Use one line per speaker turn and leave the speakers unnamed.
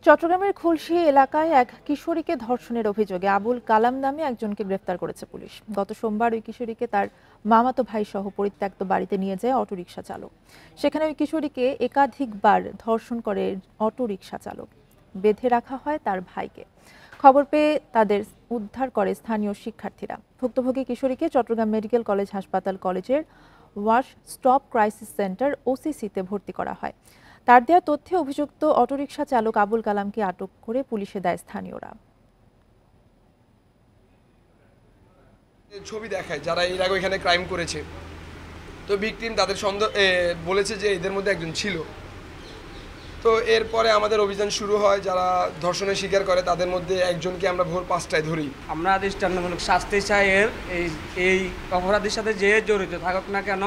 চট্টগ্রামের খুলশী এলাকায় এক কিশোরীকে ধর্ষণের অভিযোগে আবুল কালাম নামে একজনকে গ্রেফতার করেছে পুলিশ। গত সোমবার ওই কিশোরীকে তার মামাতো ভাই সহ পরিত্যক্ত বাড়িতে নিয়ে যায় অটোরিকশা চালক। সেখানে ওই কিশোরীকে একাধিকবার ধর্ষণ করে অটোরিকশা চালক। বেঁধে রাখা হয় তার ভাইকে। খবর পেয়ে তাদের উদ্ধার করে স্থানীয় শিক্ষার্থীরা। ভুক্তভোগী কিশোরীকে চট্টগ্রাম মেডিকেল কলেজ হাসপাতাল কলেজের ওয়াশ স্টপ ক্রাইসিস সেন্টার ওসিসিতে ভর্তি করা হয়। তার দেওয়া তথ্যে অভিযুক্ত অটোরিকশা চালক আবুল কালামকে আটক করে পুলিশে দেয় স্থানীয়রা।
ছবি দেখায় যারা এর আগে এখানে ক্রাইম করেছে, তো ভিকটিম তাদের সন্দেহ বলেছে যে এদের মধ্যে একজন ছিল। তো এরপরে আমাদের অভিযান শুরু হয়, যারা ধর্ষণের শিকার করে তাদের মধ্যে একজনকে আমরা ভোর 5টায় ধরি।
আমরা দৃষ্টান্তমূলক শাস্তি চাই, এই অপরাধীর সাথে যে জড়িত থাকুক না কেন